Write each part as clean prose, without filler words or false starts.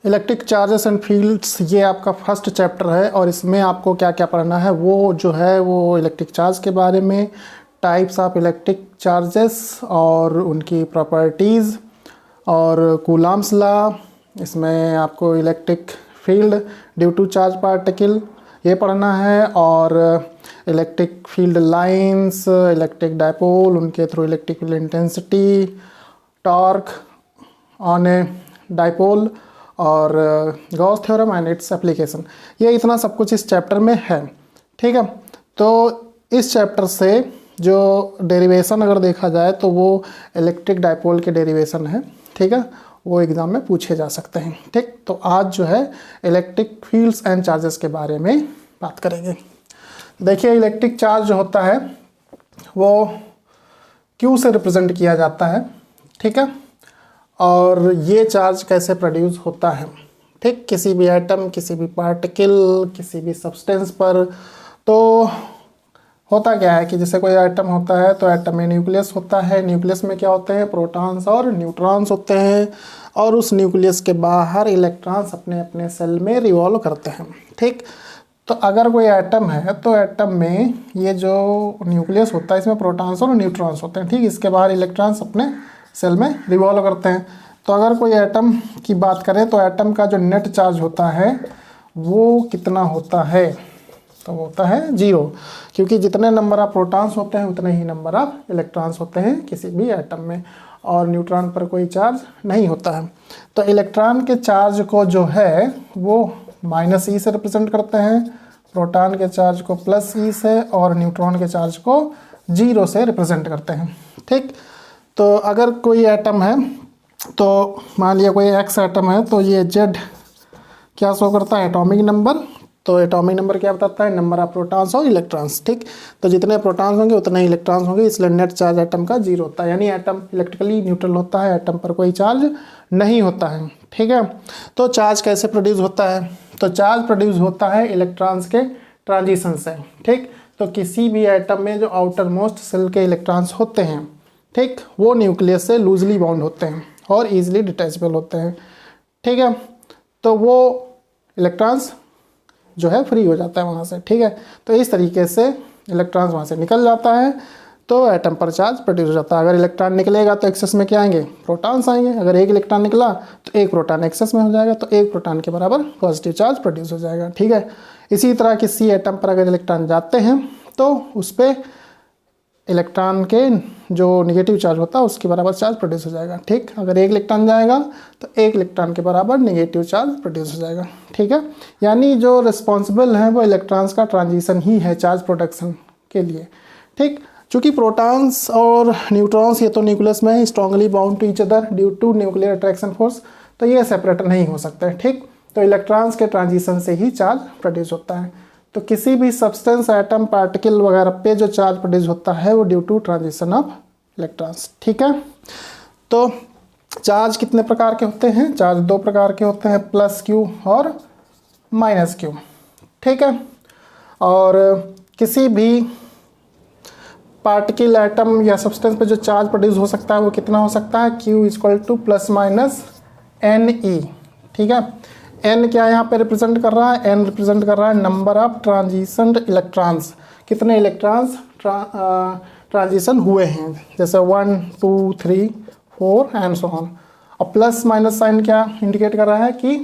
Electric charges and fields, ये आपका first chapter है और इसमें आपको क्या क्या पढ़ना है वो जो है वो इलेक्ट्रिक चार्ज के बारे में, टाइप्स ऑफ इलेक्ट्रिक चार्जेस और उनकी प्रॉपर्टीज़ और कूलम्ब्स लॉ। इसमें आपको electric field due to charge particle ये पढ़ना है और electric field lines, electric dipole, उनके through electric field intensity, torque on a dipole और Gauss theorem and its application. ये इतना सब कुछ इस चैप्टर में है। ठीक है, तो इस चैप्टर से जो डेरिवेशन अगर देखा जाए तो वो इलेक्ट्रिक डायपोल के डेरिवेशन है। ठीक है, वो एग्ज़ाम में पूछे जा सकते हैं। ठीक, तो आज जो है इलेक्ट्रिक फील्ड्स एंड चार्जेस के बारे में बात करेंगे। देखिए, इलेक्ट्रिक चार्ज जो होता है वो क्यू से रिप्रेजेंट किया जाता है। ठीक है, और ये चार्ज कैसे प्रोड्यूस होता है। ठीक, किसी भी एटम, किसी भी पार्टिकल, किसी भी सब्सटेंस पर तो होता क्या है कि जैसे कोई एटम होता है तो एटम में न्यूक्लियस होता है। न्यूक्लियस में क्या होते हैं, प्रोटॉन्स और न्यूट्रॉन्स होते हैं और उस न्यूक्लियस के बाहर इलेक्ट्रॉन्स अपने अपने सेल में रिवॉल्व करते हैं। ठीक, तो अगर कोई एटम है तो एटम में ये जो न्यूक्लियस होता है इसमें प्रोटॉन्स और न्यूट्रॉन्स होते हैं। ठीक, इसके बाहर इलेक्ट्रॉन्स अपने सेल में रिवॉल्व करते हैं। तो अगर कोई एटम की बात करें तो एटम का जो नेट चार्ज होता है वो कितना होता है, तो होता है 0, क्योंकि जितने नंबर ऑफ प्रोटॉन्स होते हैं उतने ही नंबर ऑफ इलेक्ट्रॉन्स होते हैं किसी भी एटम में, और न्यूट्रॉन पर कोई चार्ज नहीं होता है। तो इलेक्ट्रॉन के चार्ज को जो है वो -e से रिप्रेजेंट करते हैं, प्रोटॉन के चार्ज को +e से और न्यूट्रॉन के चार्ज को 0 से रिप्रेजेंट करते हैं। ठीक, तो अगर कोई एटम है तो मान लिया कोई x एटम है तो ये Z क्या शो करता है, एटॉमिक नंबर। तो एटॉमिक नंबर क्या बताता है, नंबर ऑफ प्रोटॉन्स और इलेक्ट्रॉन्स। ठीक, तो जितने प्रोटॉन्स होंगे उतने ही इलेक्ट्रॉन्स होंगे, इसलिए नेट चार्ज एटम का 0 होता है, यानी एटम इलेक्ट्रिकली न्यूट्रल होता है, एटम पर कोई चार्ज नहीं होता है। ठीक है, तो चार्ज कैसे प्रोड्यूस होता है, तो चार्ज प्रोड्यूस होता है इलेक्ट्रॉन्स के ट्रांजिशन से। ठीक, तो किसी भी एटम में जो आउटर मोस्ट सेल के इलेक्ट्रॉन्स होते हैं, ठीक, वो न्यूक्लियस से लूजली बाउंड होते हैं और ईजिली डिटैचेबल होते हैं। ठीक है, तो वो इलेक्ट्रॉन्स जो है फ्री हो जाता है वहाँ से। ठीक है, तो इस तरीके से इलेक्ट्रॉन्स वहाँ से निकल जाता है तो एटम पर चार्ज प्रोड्यूस हो जाता है। अगर इलेक्ट्रॉन निकलेगा तो एक्सेस में क्या आएंगे, प्रोटॉन्स आएंगे। अगर एक इलेक्ट्रॉन निकला तो एक प्रोटॉन एक्सेस में हो जाएगा, तो एक प्रोटॉन के बराबर पॉजिटिव चार्ज प्रोड्यूस हो जाएगा। ठीक है, इसी तरह किसी एटम पर अगर इलेक्ट्रॉन जाते हैं तो उस पर इलेक्ट्रॉन के जो निगेटिव चार्ज होता है उसके बराबर चार्ज प्रोड्यूस हो जाएगा। ठीक, अगर एक इलेक्ट्रॉन जाएगा तो एक इलेक्ट्रॉन के बराबर निगेटिव चार्ज प्रोड्यूस हो जाएगा। ठीक है, यानी जो रिस्पॉन्सिबल है वो इलेक्ट्रॉन्स का ट्रांजिशन ही है चार्ज प्रोडक्शन के लिए। ठीक, चूँकि प्रोटॉन्स और न्यूट्रॉन्स ये तो न्यूक्लियस में strongly bound to each other due to nuclear attraction force, तो ये सेपरेट नहीं हो सकते। ठीक, तो इलेक्ट्रॉन्स के ट्रांजिशन से ही चार्ज प्रोड्यूस होता है। तो किसी भी सब्सटेंस, एटम, पार्टिकल वगैरह पे जो चार्ज प्रोड्यूस होता है वो due to transition of electrons. ठीक है, तो चार्ज कितने प्रकार के होते हैं, चार्ज 2 प्रकार के होते हैं, +q और -q। ठीक है, और किसी भी पार्टिकल, एटम या सब्सटेंस पे जो चार्ज प्रोड्यूस हो सकता है वो कितना हो सकता है, q = ±ne। ठीक है, n क्या यहाँ पे रिप्रेजेंट कर रहा है, n रिप्रेजेंट कर रहा है नंबर ऑफ ट्रांजिशन इलेक्ट्रॉन्स, कितने इलेक्ट्रॉन्स ट्रांजिशन हुए हैं, जैसे 1 2 3 4 एंड सो ऑन। और प्लस माइनस साइन क्या इंडिकेट कर रहा है कि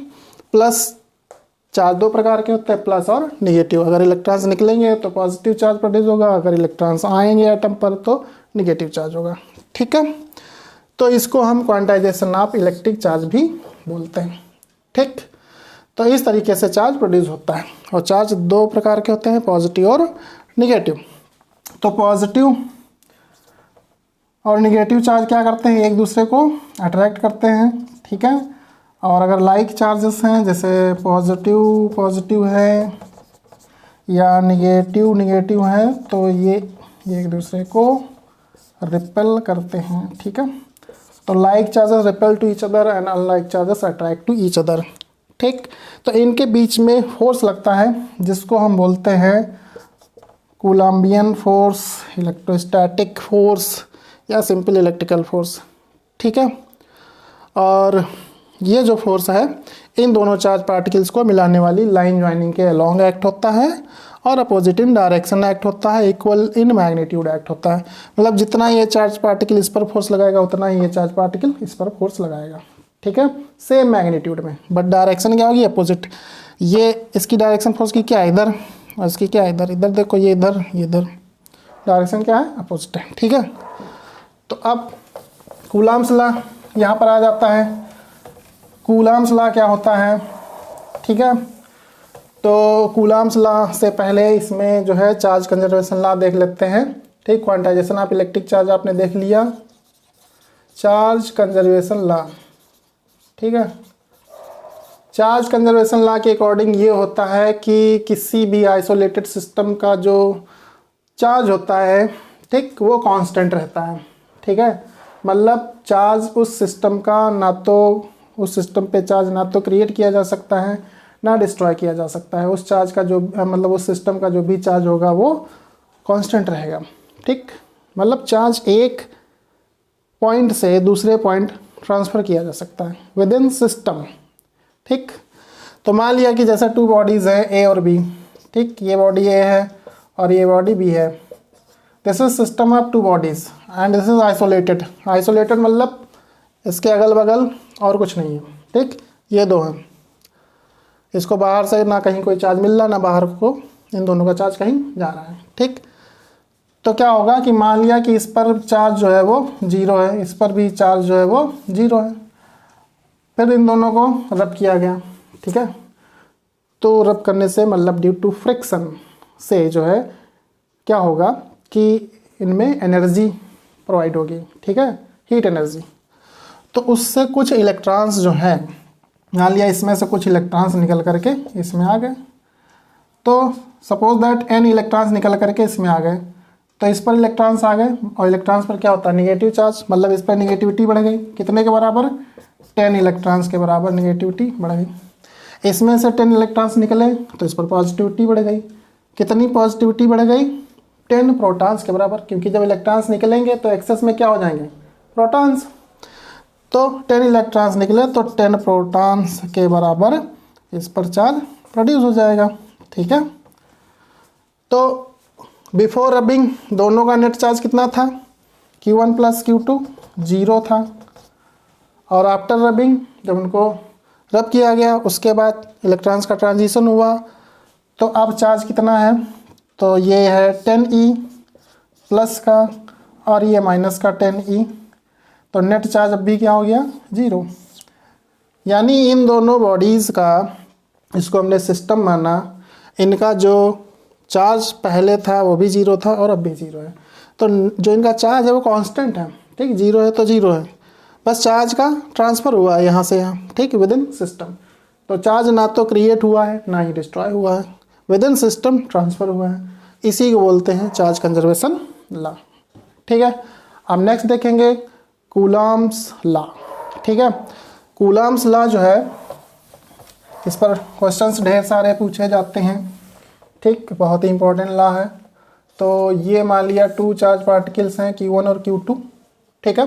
प्लस चार्ज 2 प्रकार के होते हैं, प्लस और निगेटिव। अगर इलेक्ट्रॉन्स निकलेंगे तो पॉजिटिव चार्ज प्रोड्यूस होगा, अगर इलेक्ट्रॉन्स आएंगे एटम पर तो निगेटिव चार्ज होगा। ठीक है, तो इसको हम क्वांटाइजेशन ऑफ इलेक्ट्रिक चार्ज भी बोलते हैं। ठीक, तो इस तरीके से चार्ज प्रोड्यूस होता है और चार्ज 2 प्रकार के होते हैं, पॉजिटिव और निगेटिव। तो पॉजिटिव और निगेटिव चार्ज क्या करते हैं, एक दूसरे को अट्रैक्ट करते हैं। ठीक है, और अगर लाइक चार्जेस हैं, जैसे पॉजिटिव पॉजिटिव है या निगेटिव निगेटिव है, तो ये एक दूसरे को रिपेल करते हैं। ठीक है, तो like charges repel to each other and unlike charges attract to each other. ठीक, तो इनके बीच में फोर्स लगता है जिसको हम बोलते हैं कूलम्बियन फोर्स, इलेक्ट्रोस्टैटिक फोर्स या सिंपल इलेक्ट्रिकल फोर्स। ठीक है, और ये जो फोर्स है इन दोनों चार्ज पार्टिकल्स को मिलाने वाली लाइन ज्वाइनिंग के अलोंग एक्ट होता है और अपोजिट इन डायरेक्शन एक्ट होता है, इक्वल इन मैग्नीट्यूड एक्ट होता है। मतलब जितना ये चार्ज पार्टिकल इस पर फोर्स लगाएगा उतना ही ये चार्ज पार्टिकल इस पर फोर्स लगाएगा, ठीक है, सेम मैग्नीट्यूड में, बट डायरेक्शन क्या होगी, अपोजिट। ये इसकी डायरेक्शन फोर्स की क्या है, इधर, और इसकी क्या है, इधर। इधर देखो, ये इधर, ये इधर, डायरेक्शन क्या है, अपोजिट है, ठीक है। तो अब कूलम्ब्स लॉ यहाँ पर आ जाता है। कूलम्ब्स लॉ क्या होता है, ठीक है। तो कूलम्ब्स लॉ से पहले इसमें जो है चार्ज कंजर्वेशन लॉ देख लेते हैं, ठीक। क्वांटाइजेशन ऑफ इलेक्ट्रिक चार्ज आपने देख लिया, चार्ज कंजर्वेशन लॉ, ठीक है। चार्ज कंजर्वेशन लॉ के अकॉर्डिंग ये होता है कि किसी भी आइसोलेटेड सिस्टम का जो चार्ज होता है, ठीक, वो कांस्टेंट रहता है, ठीक है। मतलब चार्ज उस सिस्टम का ना तो उस सिस्टम पे चार्ज ना तो क्रिएट किया जा सकता है ना डिस्ट्रॉय किया जा सकता है। उस चार्ज का जो मतलब उस सिस्टम का जो भी चार्ज होगा वो कांस्टेंट रहेगा, ठीक। मतलब चार्ज एक पॉइंट से दूसरे पॉइंट ट्रांसफ़र किया जा सकता है विद इन सिस्टम, ठीक। तो मान लिया कि जैसा टू बॉडीज़ हैं ए और बी, ठीक, ये बॉडी ए है और ये बॉडी बी है। This is system of to bodies and this is isolated. Isolated मतलब इसके अगल बगल और कुछ नहीं है, ठीक, ये दो हैं। इसको बाहर से ना कहीं कोई चार्ज मिल रहा ना बाहर को इन दोनों का चार्ज कहीं जा रहा है, ठीक। तो क्या होगा कि मान लिया कि इस पर चार्ज जो है वो 0 है, इस पर भी चार्ज जो है वो 0 है। फिर इन दोनों को रब किया गया, ठीक है। तो रब करने से मतलब ड्यू टू फ्रिक्शन से जो है क्या होगा कि इनमें एनर्जी प्रोवाइड होगी, ठीक है, हीट एनर्जी। तो उससे कुछ इलेक्ट्रॉन्स जो हैं, मान लिया इसमें से कुछ इलेक्ट्रॉन्स निकल करके इसमें आ गए। तो सपोज दैट n इलेक्ट्रॉन्स निकल करके इसमें आ गए, तो इस पर इलेक्ट्रॉन्स आ गए और इलेक्ट्रॉन्स पर क्या होता है, नेगेटिव चार्ज, मतलब इस पर नेगेटिविटी बढ़ गई। कितने के बराबर, 10 इलेक्ट्रॉन्स के बराबर नेगेटिविटी बढ़ गई। इसमें से 10 इलेक्ट्रॉन्स निकले तो इस पर पॉजिटिविटी बढ़ गई। कितनी पॉजिटिविटी बढ़ गई, 10 प्रोटॉन्स के बराबर, क्योंकि जब इलेक्ट्रॉन्स निकलेंगे तो एक्सेस में क्या हो जाएंगे, प्रोटॉन्स। तो 10 इलेक्ट्रॉन्स निकले तो 10 प्रोटॉन्स के बराबर इस पर चार्ज प्रोड्यूस हो जाएगा, ठीक है। तो बिफोर रबिंग दोनों का नेट चार्ज कितना था, Q1 + Q2 0 था, और आफ्टर रबिंग जब उनको रब किया गया उसके बाद इलेक्ट्रॉन्स का ट्रांजिशन हुआ तो अब चार्ज कितना है, तो ये है 10E प्लस का और ये माइनस का 10E। तो नेट चार्ज अब भी क्या हो गया, 0। यानी इन दोनों बॉडीज़ का, इसको हमने सिस्टम माना, इनका जो चार्ज पहले था वो भी 0 था और अब भी 0 है। तो जो इनका चार्ज है वो कांस्टेंट है, ठीक, 0 है तो 0 है, बस चार्ज का ट्रांसफ़र हुआ है यहाँ से यहाँ, ठीक, विद इन सिस्टम। तो चार्ज ना तो क्रिएट हुआ है ना ही डिस्ट्रॉय हुआ है, विद इन सिस्टम ट्रांसफ़र हुआ है। इसी को बोलते हैं चार्ज कंजर्वेशन लॉ, ठीक है। अब नेक्स्ट देखेंगे कूलम्ब्स लॉ, ठीक है। कूलम्ब्स लॉ जो है इस पर क्वेश्चंस ढेर सारे पूछे जाते हैं, ठीक, बहुत ही इंपॉर्टेंट लॉ है। तो ये मान लिया 2 चार्ज पार्टिकल्स हैं Q1 और Q2, ठीक है।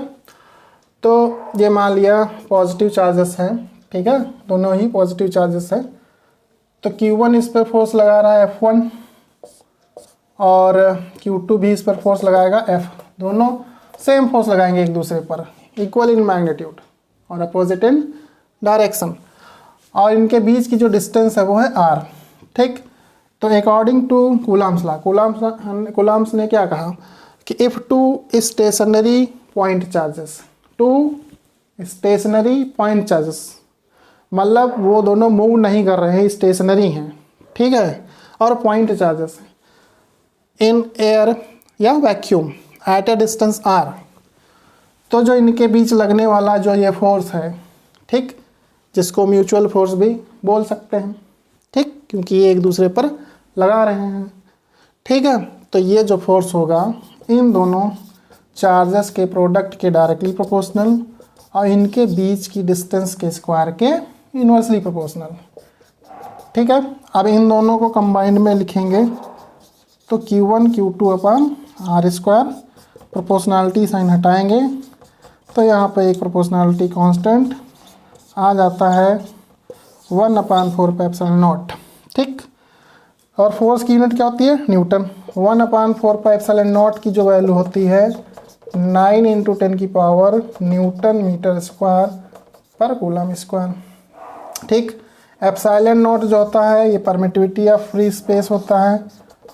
तो ये मान लिया पॉजिटिव चार्जेस हैं, ठीक है, दोनों ही पॉजिटिव चार्जेस हैं। तो Q1 इस पर फोर्स लगा रहा है F1 और Q2 भी इस पर फोर्स लगाएगा F। दोनों सेम फोर्स लगाएंगे एक दूसरे पर, इक्वल इन मैग्नीट्यूड और अपोजिट इन डायरेक्शन, और इनके बीच की जो डिस्टेंस है वो है r, ठीक। तो according to Coulomb's law, Coulomb's ने क्या कहा कि if two stationary point charges, two stationary point charges मतलब वो दोनों मूव नहीं कर रहे हैं, स्टेशनरी हैं, ठीक है, और पॉइंट चार्जेस इन एयर या vacuum at a distance r, तो जो इनके बीच लगने वाला जो ये फोर्स है, ठीक, जिसको म्यूचुअल फोर्स भी बोल सकते हैं, ठीक, क्योंकि ये एक दूसरे पर लगा रहे हैं, ठीक है। तो ये जो फोर्स होगा इन दोनों चार्जेस के प्रोडक्ट के डायरेक्टली प्रोपोर्शनल और इनके बीच की डिस्टेंस के स्क्वायर के इन्वर्सली प्रोपोर्शनल, ठीक है। अब इन दोनों को कंबाइंड में लिखेंगे तो Q1 Q2/r², प्रोपोर्शनलिटी साइन हटाएंगे तो यहाँ पे एक प्रोपोर्शनलिटी कांस्टेंट आ जाता है 1/4πε0। ठीक, और फोर्स की यूनिट क्या होती है? न्यूटन। 1/4πε0 की जो वैल्यू होती है 9 × 10⁻⁴ न्यूटन मीटर स्क्वायर पर कूलम स्क्वायर। ठीक, एप्सिलॉन नॉट जो होता है ये परमिटिविटी ऑफ फ्री स्पेस होता है,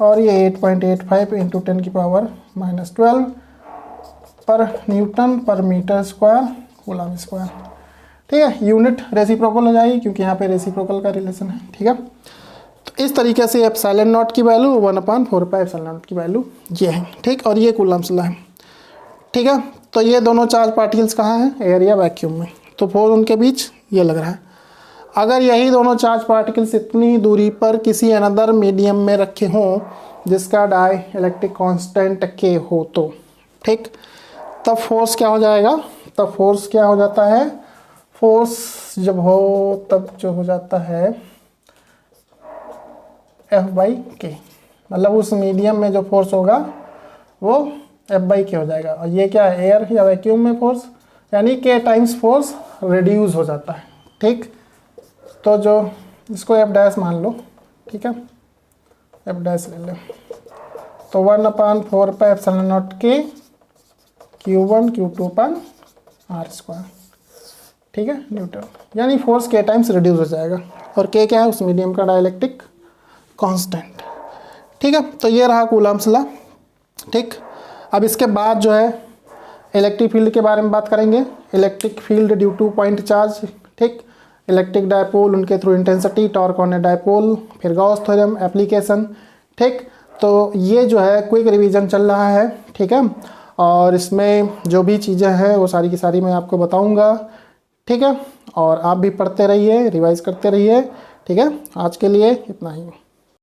और ये 8.85 × 10⁻⁻12 पर न्यूटन पर मीटर स्क्वायर कूलम स्क्वायर। ठीक है, यूनिट रेसिप्रोकल हो जाएगी क्योंकि यहाँ पे रेसिप्रोकल का रिलेशन है। ठीक है, तो इस तरीके से एप्सिलॉन नॉट की वैल्यू 1/4πε0 की वैल्यू ये है। ठीक, और ये कूलम्स लॉ है। ठीक है, तो ये दोनों चार्ज पार्टिकल्स कहाँ हैं? एयर या वैक्यूम में, तो फोर्स उनके बीच ये लग रहा है। अगर यही दोनों चार्ज पार्टिकल्स इतनी दूरी पर किसी अनदर मीडियम में रखे हों जिसका डाई इलेक्ट्रिक कांस्टेंट के हो तो, ठीक, तब फोर्स क्या हो जाएगा? तब फोर्स क्या हो जाता है? फोर्स जब हो तब जो हो जाता है F/k, मतलब उस मीडियम में जो फोर्स होगा वो F/k हो जाएगा। और ये क्या है? एयर या वैक्यूम में फोर्स, यानी k टाइम्स फोर्स रिड्यूस हो जाता है। ठीक, तो जो इसको F' मान लो। ठीक है, F' ले लो, तो 1/4πε0k Q1 Q2/r²। ठीक है, न्यूटन, यानी फोर्स k टाइम्स रिड्यूस हो जाएगा, और k क्या है? उस मीडियम का डाइलेक्ट्रिक कांस्टेंट। ठीक है, तो ये रहा कूलम्स लॉ। ठीक, अब इसके बाद जो है इलेक्ट्रिक फील्ड के बारे में बात करेंगे। Electric field due two point charge. ठीक, इलेक्ट्रिक डायपोल, उनके through intensity, torque on a dipole, फिर गॉस थ्योरम, एप्लीकेशन। ठीक, तो ये जो है क्विक रिवीजन चल रहा है। ठीक है, और इसमें जो भी चीज़ें हैं वो सारी की सारी मैं आपको बताऊंगा। ठीक है, और आप भी पढ़ते रहिए, रिवाइज करते रहिए। ठीक है, आज के लिए इतना ही।